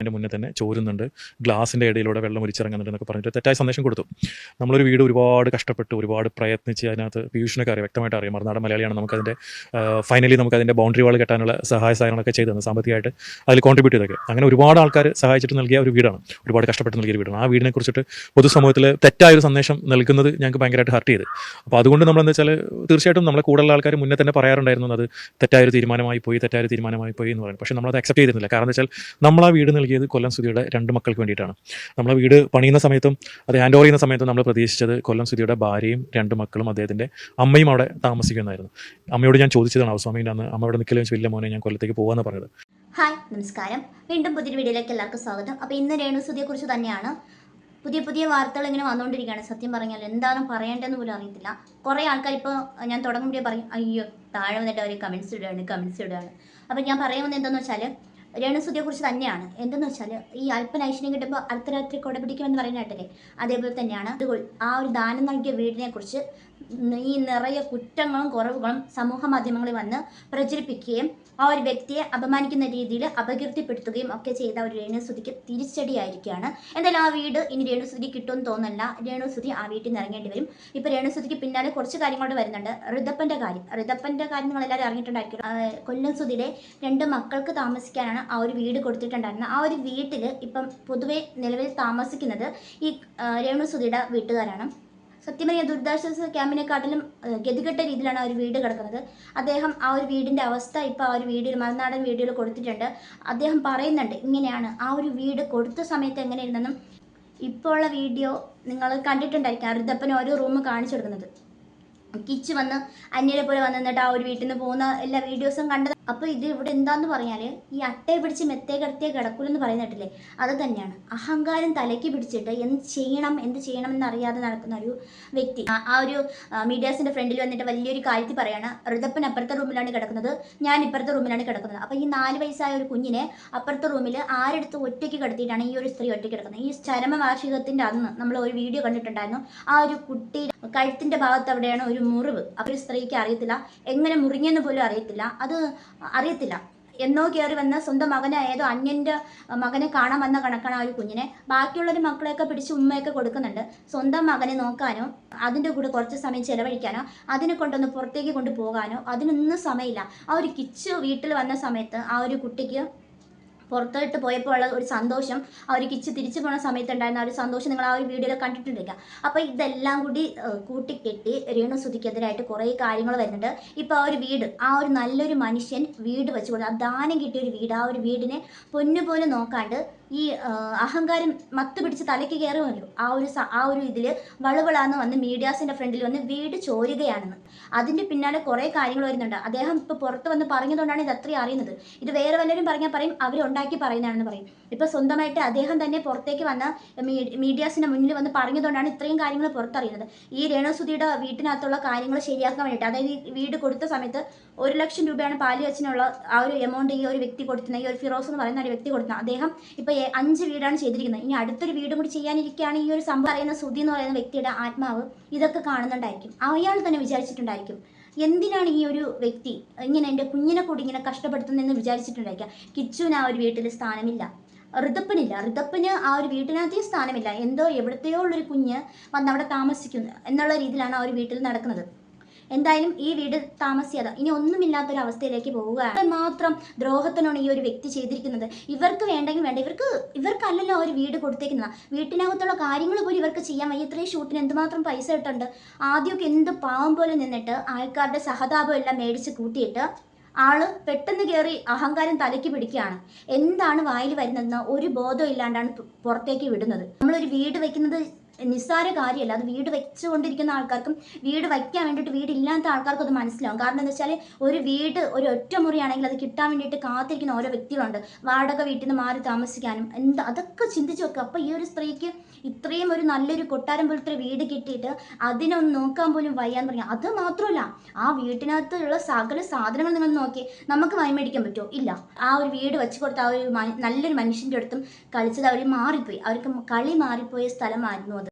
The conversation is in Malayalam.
അതിൻ്റെ മുന്നേ തന്നെ ചോരുന്നുണ്ട്, ഗ്ലാസിൻ്റെ ഇടയിലൂടെ വെള്ളം ഒലിച്ചിറങ്ങുന്നുണ്ടെന്നൊക്കെ പറഞ്ഞിട്ട് തെറ്റായ സന്ദേശം കൊടുത്തു. നമ്മളൊരു വീട് ഒരുപാട് കഷ്ടപ്പെട്ട് ഒരുപാട് പ്രയത്നിച്ച് അതിനകത്ത് പീയൂഷിനൊക്കെ അറിയാം, വ്യക്തമായിട്ട് അറിയാം, മറുനാടൻ മലയാളിയാണ്. നമുക്കതിൻ്റെ ഫൈനലി നമുക്കതിൻ്റെ ബൗണ്ടറി വാൾ കെട്ടാനുള്ള സഹായ സഹകരണമൊക്കെ ചെയ്തു തന്നു, സാമ്പത്തികമായിട്ട് അതിൽ കോൺട്രിബ്യൂട്ട് ചെയ്തൊക്കെ. അങ്ങനെ ഒരുപാട് ആൾക്കാർ സഹായിച്ചിട്ട് നൽകിയ ഒരു വീടാണ്, ഒരുപാട് കഷ്ടപ്പെട്ട് നൽകിയ ഒരു വീടാണ്. ആ വീടിനെ കുറിച്ചിട്ട് പൊതുസമൂഹത്തിൽ തെറ്റായൊരു സന്ദേശം നൽകുന്നത് ഞങ്ങൾക്ക് ഭയങ്കരമായിട്ട് ഹർട്ട് ചെയ്ത്. അപ്പോൾ അതുകൊണ്ട് നമ്മളെന്താ വെച്ചാൽ തീർച്ചയായിട്ടും നമ്മളെ കൂടുതലുള്ള ആൾക്കാർ മുന്നേ തന്നെ പറയാറുണ്ടായിരുന്നു അത് തെറ്റായൊരു തീരുമാനമായി പോയി എന്ന് പറയുന്നത്. പക്ഷേ നമ്മളത് അക്സെപ്റ്റ് ചെയ്തിരുന്നില്ല. കാരണം എന്താ വെച്ചാൽ നമ്മൾ ആ വീട് നൽകിയത് കൊല്ലം സുധിയുടെ 2 മക്കൾക്ക് വേണ്ടിയിട്ടാണ്. നമ്മൾ വീട് പണിയുന്ന സമയത്തും അത് ഹാൻഡ് ഓവർ ചെയ്യുന്ന സമയത്തും നമ്മൾ പ്രതീക്ഷിച്ചത് കൊല്ലം സുധിയുടെ ഭാര്യയും 2 മക്കളും അദ്ദേഹത്തിൻ്റെ അമ്മയും അവിടെ താമസിക്കുന്നതായിരുന്നു. അമ്മയോട് ഞാൻ ചോദിച്ചതാണ് ഹൗസ്വാമിൻ്റെ അന്ന്, അമ്മ അവിടെ നിൽക്കില്ല വെച്ച്, വലിയ മോനെ ഞാൻ കൊല്ലത്തേക്ക് പോകാമെന്ന് പറഞ്ഞത്. ഹായ്, നമസ്കാരം. വീണ്ടും പുതിയൊരു വീഡിയോയിലേക്ക് എല്ലാവർക്കും സ്വാഗതം. അപ്പോൾ ഇന്ന് രേണുസുധിയെ കുറിച്ച് തന്നെയാണ്. പുതിയ വാർത്തകൾ ഇങ്ങനെ വന്നുകൊണ്ടിരിക്കുകയാണ്. സത്യം പറഞ്ഞാൽ എന്താണ് പറയേണ്ടതെന്ന് പോലും അറിയത്തില്ല. കുറേ ആൾക്കാർ ഇപ്പോൾ ഞാൻ തുടങ്ങുമ്പോഴേ പറയും, അയ്യോ താഴെ വന്നിട്ട് അവർ കമൻസ് ഇടുകയാണ്. അപ്പോൾ ഞാൻ പറയുന്നത് എന്താണെന്ന് വെച്ചാൽ രേണുസുധിയെ കുറിച്ച് തന്നെയാണ്. എന്തെന്ന് വെച്ചാൽ ഈ അല്പന ഐശ്വര്യം കിട്ടുമ്പോൾ അടുത്ത രാത്രി കൊട പിടിക്കുമെന്ന് പറയുന്ന കേട്ടില്ലേ, അതേപോലെ തന്നെയാണ് ആ ഒരു ദാനം നൽകിയ വീടിനെ കുറിച്ച് ഈ നിറയെ കുറ്റങ്ങളും കുറവുകളും സമൂഹ മാധ്യമങ്ങളിൽ വന്ന് പ്രചരിപ്പിക്കുകയും ആ ഒരു വ്യക്തിയെ അപമാനിക്കുന്ന രീതിയിൽ അപകീർത്തിപ്പെടുത്തുകയും ഒക്കെ ചെയ്ത ഒരു രേണുസുധിക്ക് തിരിച്ചടിയായിരിക്കുകയാണ്. എന്തായാലും ആ വീട് ഇനി രേണുസുധി കിട്ടുമെന്ന് തോന്നുന്നില്ല. രേണുസുധി ആ വീട്ടിൽ നിന്ന് ഇറങ്ങേണ്ടി വരും. ഇപ്പോൾ രേണുസുധിക്ക് പിന്നാലെ കുറച്ച് കാര്യങ്ങളോട് വരുന്നുണ്ട്. ഋതപ്പൻ്റെ കാര്യം നിങ്ങളെല്ലാവരും അറിഞ്ഞിട്ടുണ്ടായിരിക്കും. കൊല്ലം സുധിയുടെ 2 മക്കൾക്ക് താമസിക്കാനാണ് ആ ഒരു വീട് കൊടുത്തിട്ടുണ്ടായിരുന്നത്. ആ ഒരു വീട്ടിൽ ഇപ്പം പൊതുവെ നിലവിൽ താമസിക്കുന്നത് ഈ രേണുസുധിയുടെ വീട്ടുകാരാണ്. സത്യം പറഞ്ഞാൽ ദുരിതാശ്വാസ ക്യാമ്പിനെക്കാട്ടിലും ഗതികെട്ട രീതിയിലാണ് ആ ഒരു വീട് കിടക്കുന്നത്. അദ്ദേഹം ആ ഒരു വീടിൻ്റെ അവസ്ഥ ഇപ്പോൾ ആ ഒരു വീഡിയോ, മറുനാടൻ വീഡിയോയിൽ കൊടുത്തിട്ടുണ്ട്. അദ്ദേഹം പറയുന്നുണ്ട് ഇങ്ങനെയാണ് ആ ഒരു വീട് കൊടുത്ത സമയത്ത് എങ്ങനെയായിരുന്നെന്നും. ഇപ്പോൾ ഉള്ള വീഡിയോ നിങ്ങൾ കണ്ടിട്ടുണ്ടായിരിക്കും. ഋതപ്പൻ ഓരോ റൂം കാണിച്ചു കൊടുക്കുന്നത്. കിച്ച് വന്ന് അന്യരെ പോലെ വന്ന് നിന്നിട്ട് ആ ഒരു വീട്ടിൽ നിന്ന് പോകുന്ന എല്ലാ വീഡിയോസും കണ്ടത്. അപ്പോൾ ഇത് ഇവിടെ എന്താന്ന് പറഞ്ഞാൽ ഈ അട്ടയെ പിടിച്ച് മെത്തേ കിടത്തിയ കിടക്കൂലെന്ന് പറയുന്നിട്ടില്ലേ, അത് തന്നെയാണ്. അഹങ്കാരം തലയ്ക്ക് പിടിച്ചിട്ട് എന്ത് ചെയ്യണം എന്നറിയാതെ നടക്കുന്ന ഒരു വ്യക്തി ആ ഒരു മീഡിയാസിൻ്റെ ഫ്രണ്ടിൽ വന്നിട്ട് വലിയൊരു കാര്യത്തിൽ പറയാണ്, ഋതപ്പൻ അപ്പുറത്തെ റൂമിലാണ് കിടക്കുന്നത്, ഞാൻ ഇപ്പുറത്തെ റൂമിലാണ് കിടക്കുന്നത്. അപ്പോൾ ഈ 4 വയസ്സായ ഒരു കുഞ്ഞിനെ അപ്പുറത്തെ റൂമിൽ ആരെടുത്ത് ഒറ്റയ്ക്ക് കിടത്തിയിട്ടാണ് ഈ ഒരു സ്ത്രീ ഒറ്റയ്ക്ക് കിടക്കുന്നത്. ഈ ചരമവാർഷികത്തിൻ്റെ അന്ന് നമ്മൾ ഒരു വീഡിയോ കണ്ടിട്ടുണ്ടായിരുന്നു. ആ ഒരു കുട്ടി കഴുത്തിൻ്റെ ഭാഗത്ത് അവിടെയാണ് ഒരു മുറിവ്. അപ്പോൾ ഒരു സ്ത്രീക്ക് അറിയത്തില്ല, എങ്ങനെ മുറിഞ്ഞെന്ന് പോലും അറിയത്തില്ല. എന്നോ കയറി വന്ന സ്വന്തം മകനെ, ഏതോ അന്യൻ്റെ മകനെ കാണാൻ വന്ന കണക്കാണ് ആ ഒരു കുഞ്ഞിനെ. ബാക്കിയുള്ളൊരു മക്കളെയൊക്കെ പിടിച്ച് ഉമ്മയൊക്കെ കൊടുക്കുന്നുണ്ട്. സ്വന്തം മകനെ നോക്കാനോ അതിൻ്റെ കൂടെ കുറച്ച് സമയം ചിലവഴിക്കാനോ അതിനെ കൊണ്ടൊന്ന് പുറത്തേക്ക് കൊണ്ടുപോകാനോ അതിനൊന്നും സമയമില്ല. ആ ഒരു കിച്ച് വീട്ടിൽ വന്ന സമയത്ത് ആ ഒരു കുട്ടിക്ക് പുറത്തോട്ട് പോയപ്പോൾ ഉള്ള ഒരു സന്തോഷം, ആ ഒരു കിച്ച് തിരിച്ചു പോകുന്ന സമയത്ത് ഉണ്ടായിരുന്ന ആ ഒരു സന്തോഷം നിങ്ങൾ ആ ഒരു വീഡിയോയിൽ കണ്ടിട്ടുണ്ടെങ്കിൽ. അപ്പോൾ ഇതെല്ലാം കൂടി കൂട്ടിക്കെട്ടി രേണുസുധിക്കെതിരായിട്ട് കുറേ കാര്യങ്ങൾ വരുന്നുണ്ട്. ഇപ്പോൾ ആ ഒരു വീട്, ആ ഒരു നല്ലൊരു മനുഷ്യൻ വീട് വെച്ച് കൊടുത്ത്, ആ ദാനം കിട്ടിയ ഒരു വീട്, ആ ഒരു വീടിനെ പൊന്നുപോലെ നോക്കാണ്ട് ഈ അഹങ്കാരം മത്ത് പിടിച്ച് തലയ്ക്ക് കയറുമല്ലോ, ആ ഒരു ഇതിൽ വളവളാന്ന് വന്ന് മീഡിയാസിൻ്റെ ഫ്രണ്ടിൽ വന്ന് വീട് ചോരുകയാണെന്ന്. അതിൻ്റെ പിന്നാലെ കുറേ കാര്യങ്ങൾ വരുന്നുണ്ട്. അദ്ദേഹം ഇപ്പോൾ പുറത്ത് വന്ന് പറഞ്ഞതുകൊണ്ടാണ് ഇത് അത്രയും അറിയുന്നത്. ഇത് വേറെ വല്ലവരും പറഞ്ഞാൽ പറയും അവരുണ്ടാക്കി പറയുന്നതാണെന്ന് പറയും. ഇപ്പോൾ സ്വന്തമായിട്ട് അദ്ദേഹം തന്നെ പുറത്തേക്ക് വന്ന മീഡിയാസിൻ്റെ മുന്നിൽ വന്ന് പറഞ്ഞതുകൊണ്ടാണ് ഇത്രയും കാര്യങ്ങൾ പുറത്തറിയുന്നത്. ഈ രേണുസുധിയുടെ വീട്ടിനകത്തുള്ള കാര്യങ്ങൾ ശരിയാക്കാൻ വേണ്ടിയിട്ട്, അതായത് ഈ വീട് കൊടുത്ത സമയത്ത് 1 ലക്ഷം രൂപയാണ് പാലുകാച്ചിനുള്ള ആ ഒരു എമൗണ്ട് ഈ ഒരു വ്യക്തി കൊടുത്തുന്നത്, ഈ ഒരു ഫിറോസ് എന്ന് പറയുന്ന ഒരു വ്യക്തി കൊടുക്കുന്നത്. അദ്ദേഹം ഇപ്പോൾ 5 വീടാണ് ചെയ്തിരിക്കുന്നത്. ഇനി അടുത്തൊരു വീടും കൂടി ചെയ്യാനിരിക്കുകയാണ്. ഈ ഒരു സംഭവം അറിയുന്ന സുധി എന്ന് പറയുന്ന വ്യക്തിയുടെ ആത്മാവ് ഇതൊക്കെ കാണുന്നുണ്ടായിരിക്കും. അയാൾ തന്നെ വിചാരിച്ചിട്ടുണ്ടായിരിക്കും, എന്തിനാണ് ഈ ഒരു വ്യക്തി ഇങ്ങനെ എൻ്റെ കുഞ്ഞിനെ കൂടി ഇങ്ങനെ കഷ്ടപ്പെടുത്തുന്നതെന്ന് വിചാരിച്ചിട്ടുണ്ടായിരിക്കാം. കിച്ചുവിന് ആ ഒരു വീട്ടിൽ സ്ഥാനമില്ല, ഋതപ്പന് ആ ഒരു വീട്ടിനകത്തേയും സ്ഥാനമില്ല. എന്തോ എവിടത്തെയോ ഉള്ളൊരു കുഞ്ഞ് വന്ന് അവിടെ താമസിക്കുന്നു എന്നുള്ള രീതിയിലാണ് ആ ഒരു വീട്ടിൽ നടക്കുന്നത്. എന്തായാലും ഈ വീട് താമസിയാതെ ഇനി ഒന്നുമില്ലാത്തൊരവസ്ഥയിലേക്ക് പോവുകയാണ്. മാത്രം ദ്രോഹത്തിനാണ് ഈ ഒരു വ്യക്തി ചെയ്തിരിക്കുന്നത്. ഇവർക്ക് വേണ്ടെങ്കിൽ വേണ്ട, ഇവർക്കല്ലല്ലോ ആ ഒരു വീട് കൊടുത്തേക്കുന്നത്. വീട്ടിനകത്തുള്ള കാര്യങ്ങൾ പോലും ഇവർക്ക് ചെയ്യാൻ വയ്യ. ഇത്രയും ഷൂട്ടിന് എന്തുമാത്രം പൈസ ഇട്ടുണ്ട്. ആദ്യമൊക്കെ എന്ത് പാവം പോലെ നിന്നിട്ട് ആൾക്കാരുടെ സഹതാപം എല്ലാം മേടിച്ച് കൂട്ടിയിട്ട് ആള് പെട്ടെന്ന് കയറി അഹങ്കാരം തലയ്ക്ക് പിടിക്കുകയാണ്. എന്താണ് വായിൽ വരുന്നതെന്ന് ഒരു ബോധം ഇല്ലാണ്ടാണ് പുറത്തേക്ക് വിടുന്നത്. നമ്മളൊരു വീട് വെക്കുന്നത് നിസ്സാര കാര്യമല്ല. അത് വീട് വെച്ചുകൊണ്ടിരിക്കുന്ന ആൾക്കാർക്കും വീട് വയ്ക്കാൻ വേണ്ടിയിട്ട് വീടില്ലാത്ത ആൾക്കാർക്കും അത് മനസ്സിലാവും. കാരണം എന്താ വെച്ചാൽ ഒരു വീട് ഒരു ഒറ്റ മുറിയാണെങ്കിൽ അത് കിട്ടാൻ വേണ്ടിയിട്ട് കാത്തിരിക്കുന്ന ഓരോ വ്യക്തികളുണ്ട്. വാടക വീട്ടിൽ നിന്ന് മാറി താമസിക്കാനും അതൊക്കെ ചിന്തിച്ച് വെക്കുക. അപ്പോൾ ഈ ഒരു സ്ത്രീക്ക് ഇത്രയും ഒരു നല്ലൊരു കൊട്ടാരം പോലത്തെ വീട് കിട്ടിയിട്ട് അതിനൊന്ന് നോക്കാൻ പോലും വയ്യാന്ന് പറയാം. അത് മാത്രമല്ല, ആ വീട്ടിനകത്തുള്ള സകല സാധനങ്ങൾ നിങ്ങൾ നോക്കി നമുക്ക് മേടിക്കാൻ പറ്റുമോ? ഇല്ല. ആ ഒരു വീട് വെച്ച് കൊടുത്ത ആ ഒരു നല്ലൊരു മനുഷ്യൻ്റെ അടുത്തും കളിച്ചത് അവർ മാറിപ്പോയി. അവർക്ക് കളി മാറിപ്പോയ സ്ഥലമായിരുന്നു അത്.